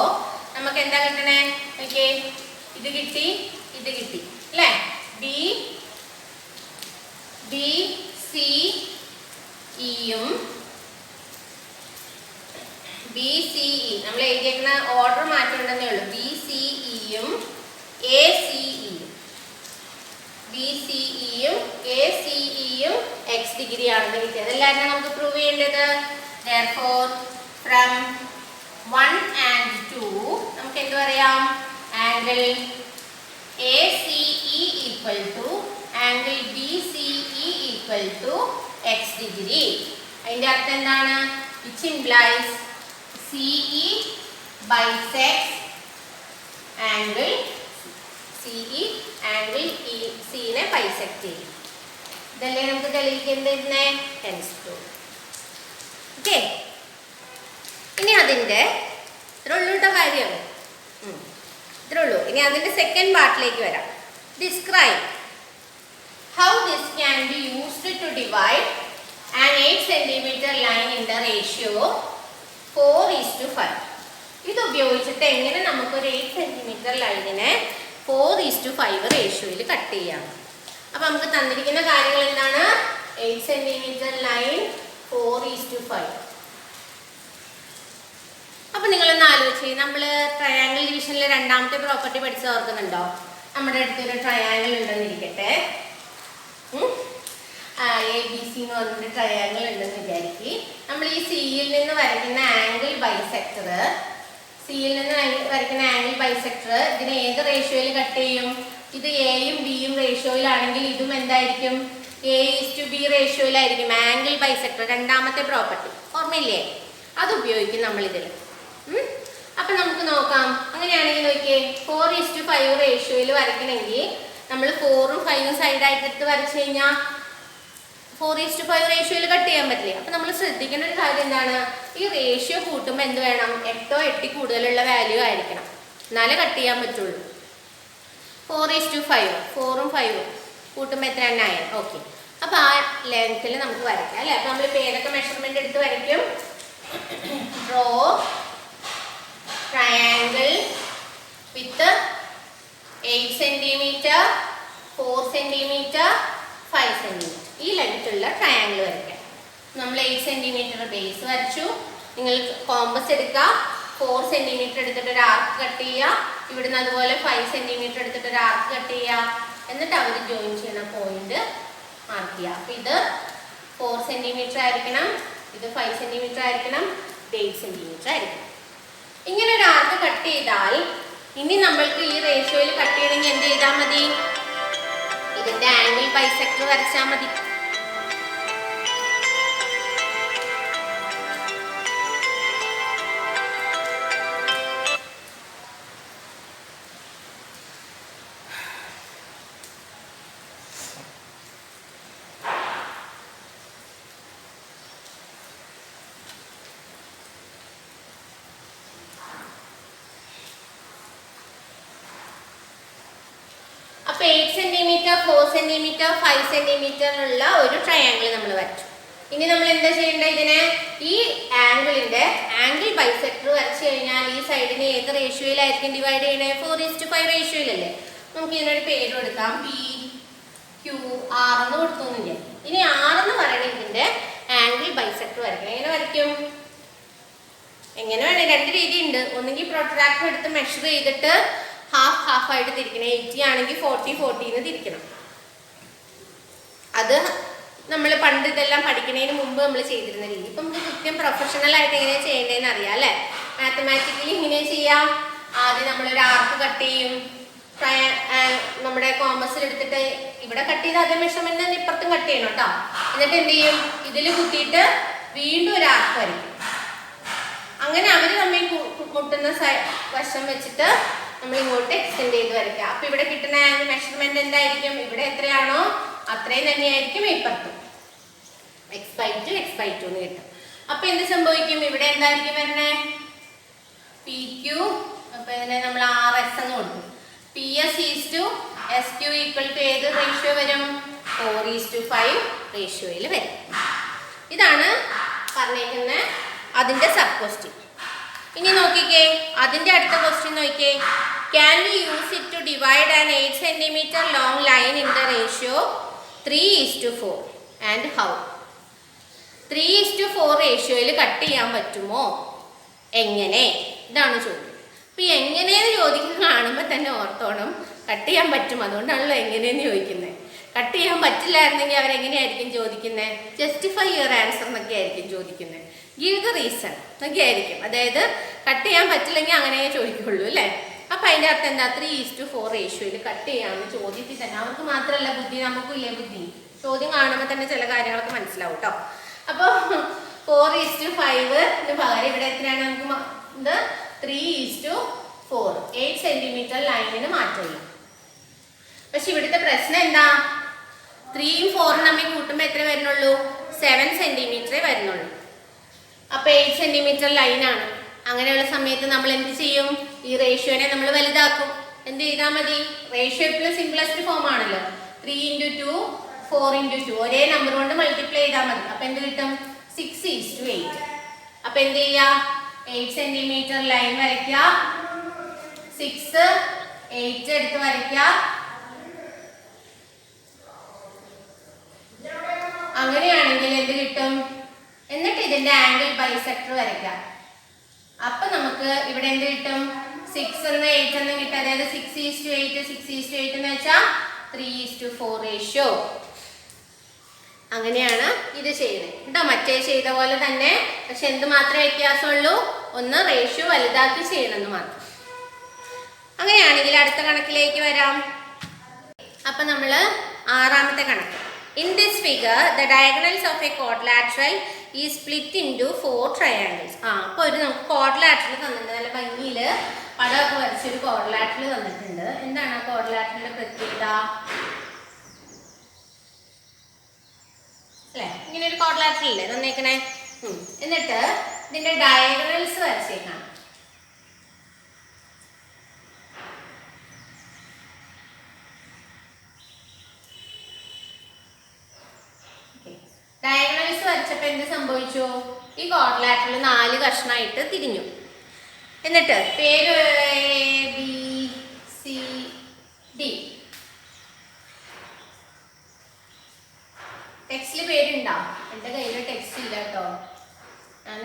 നമുക്ക് എന്താ കിട്ടണേ? ഓക്കെ, ഇത് കിട്ടി, ഇത് കിട്ടി അല്ലേ? BCEയും BCE നമ്മൾ എഴുതിയേക്കുന്ന ഓർഡർ മാറ്റമുണ്ടെന്നേ ഉള്ളൂ. BCEയും ACEയും എക്സ് ഡിഗ്രി ആണെന്ന് കിട്ടിയത്. എല്ലാവരും നമുക്ക് പ്രൂവ് ചെയ്യേണ്ടത്. Therefore from 1 and 2 നമുക്ക് എന്ത് പറയാം? Angle ACE equal to angle BCE equal to x degree. അതിൻ്റെ അർത്ഥം എന്താണ്? which implies CE bisects angle CE angle C നെ ബൈസെക്ട് ചെയ്യും. ഇതല്ലേ നമുക്ക് തെളിയിക്കേണ്ടിരുന്നേ? hence proof. ഓക്കെ, ഇനി അതിൻ്റെ ഇത്രേ ഉള്ളൂ കേട്ടോ കാര്യം. ഇത്രേ ഉള്ളൂ. ഇനി അതിൻ്റെ സെക്കൻഡ് പാർട്ടിലേക്ക് വരാം. Describe how this can be used to divide an 8 cm line in the ratio 4:5. ഇത് ഉപയോഗിച്ചിട്ട് എങ്ങനെ നമുക്കൊരു 8 സെന്റിമീറ്റർ ലൈനിനെ 4:5 റേഷ്യോയിൽ കട്ട് ചെയ്യാം. അപ്പൊ നമുക്ക് തന്നിരിക്കുന്ന കാര്യങ്ങൾ എന്താണ്? 8 സെന്റിമീറ്റർ ലൈൻ 4:5. അപ്പൊ നിങ്ങളൊന്ന് ആലോചിച്ച്, നമ്മൾ ട്രയാങ്കിൾ ഡിവിഷനിലെ രണ്ടാമത്തെ പ്രോപ്പർട്ടി പഠിച്ച് ഓർക്കുന്നുണ്ടോ? നമ്മുടെ അടുത്തൊരു ട്രയാങ്കിൾ ഉണ്ടെന്നിരിക്കട്ടെ, ABC എന്ന് പറഞ്ഞിട്ട് ട്രയാങ്കിൾ ഉണ്ടെന്ന് വിചാരിക്കുക. നമ്മൾ ഈ സിയിൽ നിന്ന് വരയ്ക്കുന്ന ആംഗിൾ ബൈസെക്ടർ ഇതിനെ ഏത് റേഷ്യോയിൽ കട്ട് ചെയ്യും? ഇത് എയും ബിയും റേഷ്യോയിലാണെങ്കിൽ ഇതും എന്തായിരിക്കും? A:B റേഷ്യോയിലായിരിക്കും. ആംഗിൾ ബൈസെക്ടർ രണ്ടാമത്തെ പ്രോപ്പർട്ടി ഓർമ്മയില്ലേ? അത് ഉപയോഗിക്കും നമ്മൾ ഇതിൽ. അപ്പൊ നമുക്ക് നോക്കാം. അങ്ങനെയാണെങ്കിൽ നോക്കിയേ, 4:5 റേഷ്യോയിൽ വരയ്ക്കണമെങ്കിൽ നമ്മൾ 4ഉം 5ഉം സൈഡായിട്ട് എടുത്ത് വരച്ചു കഴിഞ്ഞാൽ 4:5 റേഷ്യോയിൽ കട്ട് ചെയ്യാൻ പറ്റില്ല. അപ്പൊ നമ്മൾ ശ്രദ്ധിക്കേണ്ട ഒരു കാര്യം എന്താണ്? ഈ റേഷ്യോ കൂട്ടുമ്പോൾ എന്ത് വേണം? 8ഓ 8 കൂടുതലുള്ള വാല്യൂ ആയിരിക്കണം, എന്നാലേ കട്ട് ചെയ്യാൻ പറ്റുള്ളൂ. 4:5 4ഉം 5ഉം കൂട്ടുമ്പോൾ എത്ര? 9. ഓക്കെ, അപ്പൊ ആ ലെങ്ത്തിൽ നമുക്ക് വരയ്ക്കാം അല്ലേ? അപ്പൊ നമ്മൾ ഏതൊക്കെ മെഷർമെന്റ് എടുത്ത് വരയ്ക്കും? ഡ്രോ ട്രയാങ്കിൾ വിത്ത് 8 സെന്റിമീറ്റർ 4 സെന്റിമീറ്റർ 5 സെന്റിമീറ്റർ ഈ ലെങ്ത്തുള്ള ട്രയാങ്കിൾ വരയ്ക്കാം. നമ്മൾ 8 സെന്റിമീറ്റർ ബേസ് വരച്ചു. നിങ്ങൾ കോമ്പസ് എടുക്കുക, 4 സെന്റിമീറ്റർ എടുത്തിട്ട് ഒരു ആർക്ക് കട്ട് ചെയ്യുക. ഇവിടുന്ന് അതുപോലെ 5 സെന്റിമീറ്റർ എടുത്തിട്ട് ഒരു ആർക്ക് കട്ട് ചെയ്യുക. എന്നിട്ട് അവർ ജോയിൻ ചെയ്യുന്ന പോയിന്റ് മാർക്ക് ചെയ്യുക. അപ്പൊ ഇത് 4 സെന്റിമീറ്റർ ആയിരിക്കണം, ഇത് 5 സെന്റിമീറ്റർ ആയിരിക്കണം, ഇത് 8 സെന്റിമീറ്റർ ആയിരിക്കണം. ഇങ്ങനെ ഒരു ആർക്ക് കട്ട് ചെയ്താൽ ഇനി നമ്മൾക്ക് ഈ റേഷ്യോയിൽ കട്ട് ചെയ്യണമെങ്കിൽ എന്ത് ചെയ്താൽ മതി? ഇതിന്റെ ആംഗിൾ ബൈസെക്ടർ വരച്ചാൽ മതി. അപ്പൊ 8 സെന്റിമീറ്റർ 4 സെന്റിമീറ്റർ 5 സെന്റിമീറ്ററിലുള്ള ഒരു ട്രയാങ്കിൾ നമ്മൾ വരച്ചു. ഇനി നമ്മൾ എന്താ ചെയ്യേണ്ടത്? ഇതിനെ ഈ ആംഗിളിന്റെ ആംഗിൾ ബൈസെക്ടർ വരച്ചു കഴിഞ്ഞാൽ ഈ സൈഡിനെ ഏത് റേഷ്യോയിലായിരിക്കും ഡിവൈഡ് ചെയ്യണേ? 4:5 റേഷ്യോയിലല്ലേ? നമുക്ക് ഇതിനൊരു പേര് കൊടുക്കാം, PQR എന്ന് കൊടുത്തൊന്നുമില്ല. ഇനി R എന്ന് പറയുന്നത് ഇതിന്റെ ആംഗിൾ ബൈസെക്ടർ വരയ്ക്കണം. എങ്ങനെ വരയ്ക്കും? എങ്ങനെ വേണേ രണ്ട് രീതി ഉണ്ട്. ഒന്നുകിൽ പ്രൊട്രാക്ടർ എടുത്ത് മെഷർ ചെയ്തിട്ട് ഹാഫ് ആയിട്ട് തിരിക്കണം. 80 ആണെങ്കിൽ 40 തിരിക്കണം. അത് നമ്മൾ പണ്ട് ഇതെല്ലാം പഠിക്കുന്നതിന് മുമ്പ് നമ്മൾ ചെയ്തിരുന്ന രീതി. ഇപ്പം നമുക്ക് കൃത്യം പ്രൊഫഷണൽ ആയിട്ട് എങ്ങനെ ചെയ്യേണ്ടതെന്ന് അറിയാം അല്ലേ? മാത്തമാറ്റിക്കലി ഇങ്ങനെ ചെയ്യാം. ആദ്യം നമ്മളൊരു ആർക്ക് കട്ട് ചെയ്യും, നമ്മുടെ കോമ്പസിൽ എടുത്തിട്ട് ഇവിടെ കട്ട് ചെയ്ത് അതേ മെഷർമെന്റ് തന്നെ ഇപ്പുറത്തും കട്ട് ചെയ്യണം കേട്ടോ. എന്നിട്ട് എന്ത് ചെയ്യും? ഇതിൽ കുത്തിയിട്ട് വീണ്ടും ഒരു ആർക്ക് വരയ്ക്കും. അങ്ങനെ അവർ തമ്മിൽ മുട്ടുന്ന വശം വെച്ചിട്ട് നമ്മൾ ഇങ്ങോട്ട് എക്സ്റ്റെൻഡ് ചെയ്ത് വരയ്ക്കുക. അപ്പൊ ഇവിടെ കിട്ടുന്ന മെഷർമെന്റ് എന്തായിരിക്കും? ഇവിടെ എത്രയാണോ അത്രയും തന്നെയായിരിക്കും ഇപ്പുറത്തും. x/2 എന്ന് കിട്ടും. അപ്പൊ എന്ത് സംഭവിക്കും? ഇവിടെ എന്തായിരിക്കും വരണേ? PQ. അപ്പൊ ഇതിനെ നമ്മൾ RS എന്ന് കൊടുക്കും. PS/SQ = ഏത് റേഷ്യോ വരും? 4:5 റേഷ്യോയിൽ വരും. ഇതാണ് പറഞ്ഞേക്കുന്ന അതിന്റെ സബ് ക്വസ്റ്റ്യൻ. ഇനി നോക്കിക്കേ, അതിന്റെ അടുത്ത ക്വസ്റ്റ്യൻ നോക്കിക്കേ. Can we use it to divide an 8 centimeter long line in the ratio 3:4 and how? 3:4 റേഷ്യോയിൽ cut ചെയ്യാൻ പറ്റുമോ? എങ്ങനെ? ഇതാണ് ചോദ്യം. അപ്പൊ എങ്ങനെയെന്ന് ചോദിക്കുന്ന കാണുമ്പോൾ തന്നെ ഓർത്തോണം കട്ട് ചെയ്യാൻ പറ്റും. അതുകൊണ്ടാണല്ലോ എങ്ങനെയെന്ന് ചോദിക്കുന്നത്. കട്ട് ചെയ്യാൻ പറ്റില്ലായിരുന്നെങ്കിൽ അവരെങ്ങനെയായിരിക്കും ചോദിക്കുന്നത്? ജസ്റ്റിഫൈ യുവർ ആൻസർ എന്നൊക്കെ ആയിരിക്കും ചോദിക്കുന്നത്. ഗിവ് ദ റീസൺ എന്നൊക്കെ ആയിരിക്കും. അതായത് കട്ട് ചെയ്യാൻ പറ്റില്ലെങ്കിൽ അങ്ങനെ ചോദിക്കുള്ളൂ അല്ലേ? അപ്പൊ അതിൻ്റെ അർത്ഥം എന്താ? 3:4 റേഷ്യോയിൽ കട്ട് ചെയ്യാമെന്ന് ചോദ്യത്തിൽ തന്നെ. അവർക്ക് മാത്രമല്ല ബുദ്ധി, നമുക്കും ഇല്ലേ ബുദ്ധി? ചോദ്യം കാണുമ്പോൾ തന്നെ ചില കാര്യങ്ങളൊക്കെ മനസ്സിലാവും കേട്ടോ. അപ്പോൾ 4:5 പകരം ഇവിടെ എത്രയാണ്? നമുക്ക് ഇത് 3:4 8 സെന്റിമീറ്റർ ലൈനിന് മാറ്റമില്ല. പക്ഷെ ഇവിടുത്തെ പ്രശ്നം എന്താ? 3ഉം 4ഉം തമ്മിൽ കൂട്ടുമ്പോൾ എത്ര വരുന്നുള്ളൂ? 7 സെന്റിമീറ്ററേ വരുന്നുള്ളൂ. അപ്പൊ 8 സെന്റിമീറ്റർ ലൈനാണ്. അങ്ങനെയുള്ള സമയത്ത് നമ്മൾ എന്ത് ചെയ്യും? ഈ റേഷ്യോനെ നമ്മൾ വലുതാക്കും. എന്ത് ചെയ്താൽ മതി? റേഷ്യോ എപ്പോഴും സിംപ്ലസ്റ്റ് ഫോം ആണല്ലോ. 3:2 4:2 ഒരേ നമ്പർ കൊണ്ട് മൾട്ടിപ്ലൈ ചെയ്താൽ മതി. അപ്പൊ എന്ത് കിട്ടും? 6:8. അപ്പൊ എന്ത് ചെയ്യാ? 8 സെന്റിമീറ്റർ ലൈൻ വരയ്ക്കുക. 6 8 എടുത്ത് വരയ്ക്കുക. അങ്ങനെയാണെങ്കിൽ എന്ത് കിട്ടും? എന്നിട്ട് ഇതിന്റെ ആംഗിൾ ബൈസെക്ടർ വരയ്ക്കാം. അപ്പൊ നമുക്ക് ഇവിടെ എന്ത് കിട്ടും? 6 എന്ന് 8 എന്ന് കിട്ടും. അതായത് 6:8 6:8 എന്ന് വെച്ചാൽ 3:4 റേഷ്യോ. അങ്ങനെയാണ് ഇത് ചെയ്യുന്നത് കേട്ടോ. മറ്റേ ചെയ്ത പോലെ തന്നെ, പക്ഷെ എന്ത് മാത്രമേ വ്യത്യാസമുള്ളൂ? ഒന്ന് റേഷ്യോ വലുതാക്കി ചെയ്യണമെന്ന് മാത്രം. അങ്ങനെയാണെങ്കിൽ അടുത്ത കണക്കിലേക്ക് വരാം. അപ്പൊ നമ്മള് ആറാമത്തെ കണക്ക്. In this figure, the diagonals of a quadrilateral is split into 4 triangles. അപ്പോൾ ഒരു നമുക്ക് quadrilateral തന്നിട്ടുണ്ട്. നല്ല ഭംഗിയിൽ പടമൊക്കെ വരച്ചൊരു quadrilateral തന്നിട്ടുണ്ട്. എന്താണ് ആ quadrilateralന്റെ പ്രത്യേകത? അല്ലേ, ഇങ്ങനെ ഒരു quadrilateral അല്ലേ തന്നേക്കണേ. എന്നിട്ട് ഇതിന്റെ ഡയഗണൽസ് വരച്ചേക്കാണ്. ഡയഗണൽസ് വരച്ചപ്പോൾ എന്ത് സംഭവിച്ചു? ഈ ക്വാഡ്രിലാറ്ററൽ 4 കഷ്ണമായിട്ട് തിരിഞ്ഞു. എന്നിട്ട് പേര് ABCD. ടെക്സ്റ്റിൽ പേരുണ്ടോ? എൻ്റെ കയ്യിൽ ടെക്സ്റ്റ് ഇല്ല കേട്ടോ, ഞാൻ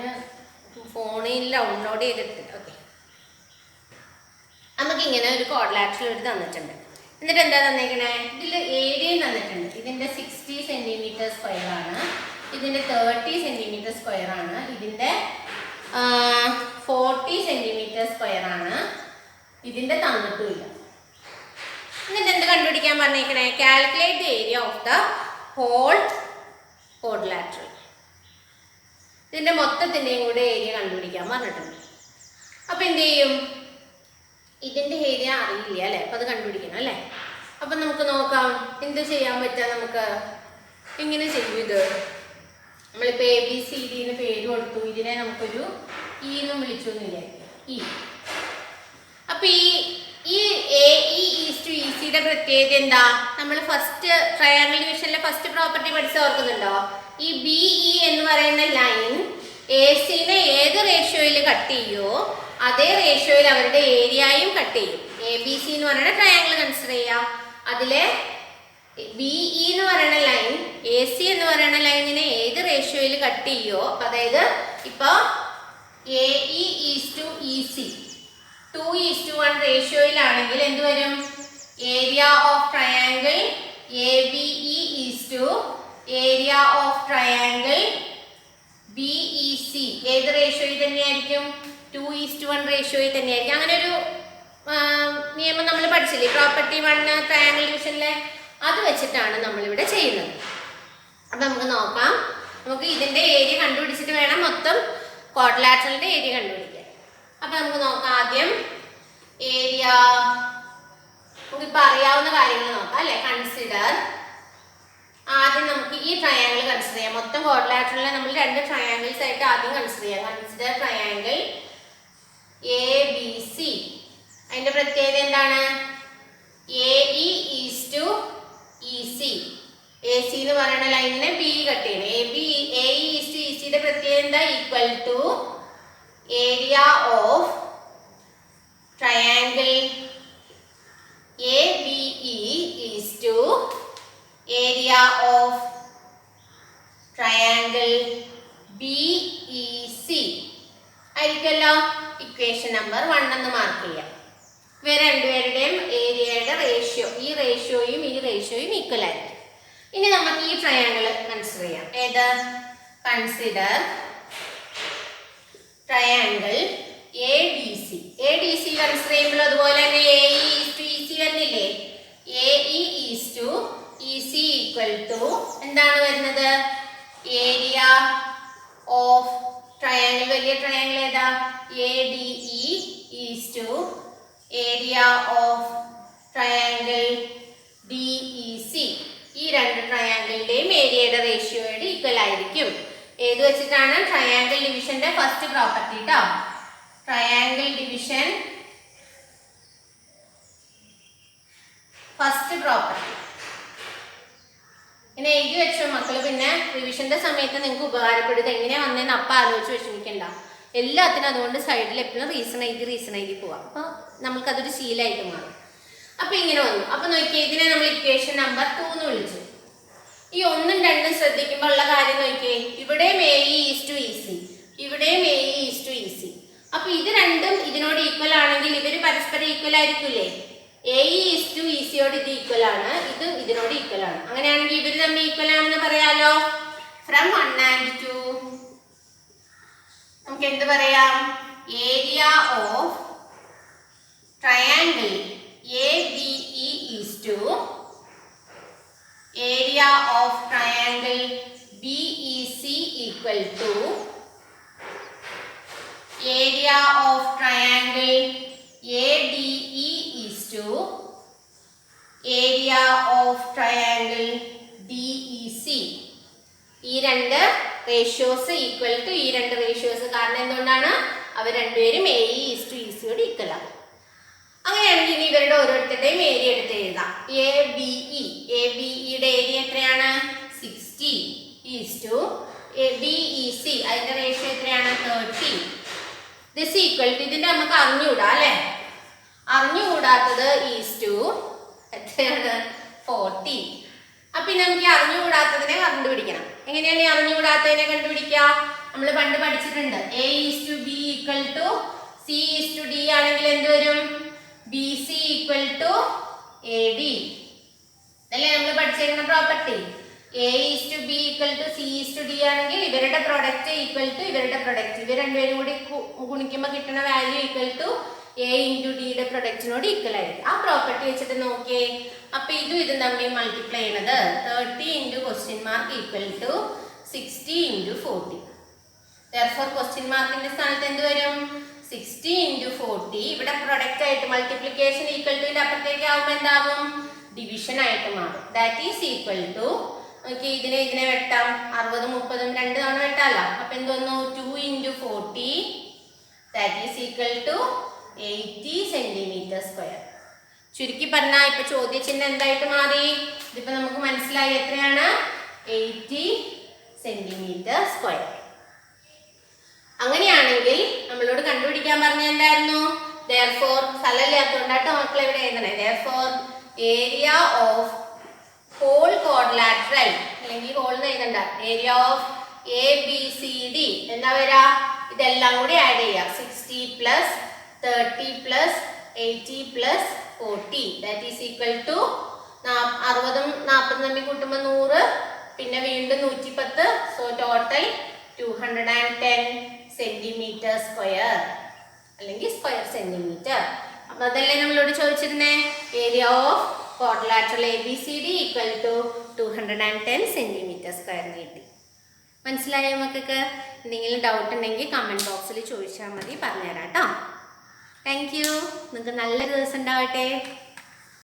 ഫോണിൽ ഡൗൺലോഡ് ചെയ്തിട്ടുണ്ട്. ഓക്കെ, നമുക്കിങ്ങനെ ഒരു ക്വാഡ്രിലാറ്ററൽ ഒരു തന്നിട്ടുണ്ട്. എന്നിട്ട് എന്താ തന്നേക്കണേ? ഇതിൽ ഏരിയയും തന്നിട്ടുണ്ട്. ഇതിൻ്റെ 60 സെന്റിമീറ്റർ സ്ക്വയർ ആണ്, ഇതിൻ്റെ 30 സെന്റിമീറ്റർ സ്ക്വയർ ആണ്, ഇതിൻ്റെ 40 സെന്റിമീറ്റർ സ്ക്വയർ ആണ്. ഇതിൻ്റെ തന്നിട്ടുമില്ല. എന്നിട്ട് എന്ത് കണ്ടുപിടിക്കാൻ പറഞ്ഞേക്കണേ? Calculate the area of the whole quadrilateral. ഇതിൻ്റെ മൊത്തത്തിൻ്റെയും കൂടെ ഏരിയ കണ്ടുപിടിക്കാൻ പറഞ്ഞിട്ടുണ്ട്. അപ്പം എന്ത് ചെയ്യും? ഇതിൻ്റെ ഏരിയ അറിയില്ല അല്ലേ, അപ്പം അത് കണ്ടുപിടിക്കണം അല്ലേ. അപ്പം നമുക്ക് നോക്കാം എന്ത് ചെയ്യാൻ പറ്റുക. നമുക്ക് എങ്ങനെ ചെയ്യും ഇത്? നമ്മളിപ്പോൾ ABCD എന്ന് പേര് കൊടുത്തു. ഇതിനെ നമുക്കൊരു E എന്നും വിളിച്ചു എന്ന് വിചാരിക്കും. E. അപ്പം ഈ AE:ECയുടെ പ്രത്യേകത എന്താ? നമ്മൾ ഫസ്റ്റ് ട്രയാങ്കിൾ ഡിവിഷനിലെ ഫസ്റ്റ് പ്രോപ്പർട്ടി പഠിച്ച് ഓർക്കുന്നുണ്ടോ? ഈ BE എന്ന് പറയുന്ന ലൈൻ ACനെ ഏത് റേഷ്യോയിൽ കട്ട് ചെയ്യുമോ അതേ റേഷ്യോയിൽ അവരുടെ ഏരിയയും കട്ട് ചെയ്യും. ABC എന്ന് പറയുന്ന ട്രയാങ്കിൾ കൺസിഡർ ചെയ്യാം. അതിലെ BE എന്ന് പറയുന്ന ലൈൻ AC എന്ന് പറയുന്ന ലൈനിനെ ഏത് റേഷ്യോയിൽ കട്ട് ചെയ്യുമോ, അതായത് ഇപ്പോൾ AE:EC 2:1 റേഷ്യോയിലാണെങ്കിൽ എന്ത് വരും? Area of triangle ABE area of triangle BEC ഏത് റേഷ്യോയിൽ തന്നെയായിരിക്കും? 2:1 റേഷ്യോയിൽ തന്നെയായിരിക്കും. അങ്ങനെ ഒരു നിയമം നമ്മൾ പഠിച്ചില്ലേ പ്രോപ്പർട്ടി 1 ട്രയാങ്കിൾ ഡിവിഷനിലെ? അത് വെച്ചിട്ടാണ് നമ്മളിവിടെ ചെയ്യുന്നത്. അപ്പം നമുക്ക് നോക്കാം. നമുക്ക് ഇതിൻ്റെ ഏരിയ കണ്ടുപിടിച്ചിട്ട് വേണം മൊത്തം ക്വാഡ്രിലാറ്ററലിൻ്റെ ഏരിയ കണ്ടുപിടിക്കാൻ. അപ്പം നമുക്ക് നോക്കാം. ആദ്യം ഏരിയ നമുക്കിപ്പോൾ അറിയാവുന്ന കാര്യങ്ങൾ നോക്കാം അല്ലേ. കൺസിഡർ, ആദ്യം നമുക്ക് ഈ ട്രയാങ്കിൾ കൺസിഡർ ചെയ്യാം. മൊത്തം ക്വാഡ്രിലാറ്ററലിനെ നമ്മൾ 2 ട്രയാങ്കിൾസ് ആയിട്ട് ആദ്യം കൺസിഡർ ചെയ്യാം. Consider triangle ABC. അതിൻ്റെ പ്രത്യേകത എന്താണ്? AE:EC. AC എന്ന് പറയുന്ന ലൈനിനെ B കട്ട് ചെയ്യണം. AE:ECയുടെ പ്രത്യേകത എന്താ? Equal to area of triangle ABE area of triangle BEC ആയിരിക്കുമല്ലോ. ഇക്വേഷൻ നമ്പർ 1 എന്ന് മാർക്ക് ചെയ്യാം. ഇവ രണ്ടുപേരുടെയും ഏരിയയുടെ റേഷ്യോ, ഈ റേഷ്യോയും ഈക്വൽ ആയിരിക്കും. ഇനി നമുക്ക് ഈ ട്രയാങ്കിൾ കൺസിഡർ ചെയ്യാം. ഏത്? Consider triangle ADC. ADC consider ചെയ്യുമ്പോൾ അതുപോലെ തന്നെ AE:EC വരുന്നില്ലേ? AE:EC ഈക്വൽ ടു എന്താണ് വരുന്നത്? ഏരിയ ഓഫ് ട്രയാങ്കിൾ, വലിയ ട്രയാങ്കിൾ ഏതാ? ADE area of triangle DEC. ഈ 2 ട്രയാങ്കിളിന്റെയും ഏരിയയുടെ റേഷ്യോയുടെ ഈക്വൽ ആയിരിക്കും. ഏത് വെച്ചിട്ടാണ്? ട്രയാങ്കിൾ ഡിവിഷന്റെ ഫസ്റ്റ് പ്രോപ്പർട്ടി ട്ടോ. ട്രയാങ്കിൾ ഡിവിഷൻ ഫസ്റ്റ് പ്രോപ്പർട്ടി ഇങ്ങനെ എഴുതി വെച്ചോ മക്കള്. പിന്നെ റിവിഷന്റെ സമയത്ത് നിങ്ങൾക്ക് ഉപകാരപ്പെടുന്നത് എങ്ങനെയാ വന്നതെന്ന് അപ്പം ആലോചിച്ച് വിഷമിക്കണ്ട. എല്ലാത്തിനും അതുകൊണ്ട് സൈഡിൽ എപ്പോഴും റീസൺ എഴുതി പോവാം. അപ്പോൾ നമുക്കതൊരു ശീലമായിട്ട് മാറും. അപ്പോൾ ഇങ്ങനെ വന്നു. അപ്പോൾ നോക്കിയേ, ഇതിനെ നമ്മൾ ഇക്വേഷൻ നമ്പർ 2 എന്ന് വിളിച്ചു. ഈ 1ഉം 2ഉം ശ്രദ്ധിക്കുമ്പോൾ ഉള്ള കാര്യം നോക്കിയേ, ഇവിടെയും AE:EC, ഇവിടെയും AE:EC. അപ്പോൾ ഇത് രണ്ടും ഇതിനോട് ഈക്വൽ ആണെങ്കിൽ ഇവർ പരസ്പരം ഈക്വൽ ആയിരിക്കില്ലേ? AE:ECയോട് ഇത് ഈക്വൽ ആണ്, ഇത് ഇതിനോട് ഈക്വൽ ആണ്. അങ്ങനെയാണെങ്കിൽ ഇവർ തമ്മിൽ ഈക്വൽ ആണെന്ന് പറയാലോ. ഫ്രം 1 and 2 നമുക്ക് എന്ത് പറയാം? Area of triangle ABE is to area of triangle BEC equal to area of triangle ADE is to area of triangle DEC. ഈ രണ്ട് റേഷ്യോസ് ഈക്വൽ ടു ഈ രണ്ട് റേഷ്യോസ്. കാരണം എന്തുകൊണ്ടാണ്? അവർ രണ്ടുപേരും AE:ECയോട് ഈക്വൽ ആണ്. അങ്ങനെയാണെങ്കിൽ ഇനി ഇവരുടെ ഓരോരുത്തരുടെയും ഏരിയ എടുത്ത് എഴുതാം. ABEയുടെ ഏരിയ എത്രയാണ്? 60 is to DEC, അതിന്റെ റേഷ്യോ എത്രയാണ്? 30. ദിസ് ഈക്വൽ ടു, ഇതിന്റെ നമുക്ക് അറിഞ്ഞുകൂടാ അല്ലെ? അറിഞ്ഞുകൂടാത്തത് ഈസ് ടു എത്രയാണ്? 40. അപ്പൊ ഇനി നമുക്ക് അറിഞ്ഞുകൂടാത്തതിനെ കണ്ടുപിടിക്കണം. എങ്ങനെയാണ് ഈ അറിഞ്ഞുകൂടാത്തതിനെ കണ്ടുപിടിക്കുക? നമ്മൾ പണ്ട് പഠിച്ചിട്ടുണ്ട്. A:B equal to C:D ആണെങ്കിൽ എന്ത് വരും? BC equal to AD. അതല്ലേ നമ്മൾ പഠിച്ചിരുന്ന property. A:B equal to C:D ആണെങ്കിൽ ഇവരുടെ പ്രൊഡക്റ്റ് ഈക്വൽ ടു ഇവരുടെ പ്രൊഡക്റ്റ്, ഇവർ രണ്ടുപേരും കൂടി ഗുണിക്കുമ്പോൾ കിട്ടുന്ന വാല്യൂ ഈക്വൽ ടു A:D പ്രൊഡക്റ്റിനോട് ഈക്വൽ ആയിരിക്കും. ആ പ്രോപ്പർട്ടി വെച്ചിട്ട് നോക്കിയേ. അപ്പൊ ഇതും തമ്മിൽ മൾട്ടിപ്ലൈ ചെയ്യണത് 30 × question mark equal to 60 × 40. Therefore question മാർക്കിന്റെ സ്ഥാനത്ത് എന്ത് വരും? 60 × 40. ഇവിടെ പ്രൊഡക്റ്റ് ആയിട്ട് മൾട്ടിപ്ലിക്കേഷൻ ഈക്വൽ ടുവിന്റെ അപ്പുറത്തേക്ക് ആവുമ്പോൾ എന്താവും? ഡിവിഷൻ ആയിട്ട് മാറും. That is equal to, okay, ഇതിനെ വെട്ടാം. 60 30 2 തവണ വെട്ടാലോ. അപ്പൊ എന്ത് വന്നു? 2 × 40 that is equal to 80 cm². ചുരുക്കി പറഞ്ഞാൽ ഇപ്പൊ ചോദ്യചിഹ്നം എന്തായിട്ട് മാറി? ഇതിപ്പോ നമുക്ക് മനസ്സിലായി എത്രയാണ്? 80 cm². അങ്ങനെയാണെങ്കിൽ നമ്മളോട് കണ്ടുപിടിക്കാൻ പറഞ്ഞ എന്തായിരുന്നു? therefore സ്ഥലമില്ലാത്തതുകൊണ്ടാട്ടോ മക്കൾ ഇവിടെ എഴുതണേ. therefore area of whole quadrilateral, അല്ലെങ്കിൽ ഹോൾ എന്ന് എഴുതണ്ട, ഏരിയ ഓഫ് ABCD എന്താ വരാ? ഇതെല്ലാം കൂടി ആഡ് ചെയ്യാം. 60 + 30 + 80 + 40 ദാറ്റ് ഈസ് ഈക്വൽ ടു 60ഉം 40ഉം തമ്മിൽ കൂട്ടുമ്പോൾ 100, പിന്നെ വീണ്ടും 110. സോ ടോട്ടൽ 210 cm², അല്ലെങ്കിൽ സ്ക്വയർ സെന്റിമീറ്റർ. അപ്പൊ അതല്ലേ നമ്മളോട് ചോദിച്ചിരുന്നേ? Area of quadrilateral ABCD equal to 210 cm² കിട്ടി. മനസ്സിലായോ മക്കൾക്ക്? എന്തെങ്കിലും ഡൗട്ട് ഉണ്ടെങ്കിൽ കമന്റ് ബോക്സിൽ ചോദിച്ചാൽ മതി, പറഞ്ഞുതരാം കേട്ടോ. Thank you. നിങ്ങൾക്ക് നല്ലൊരു ദിവസം ഉണ്ടാവട്ടെ.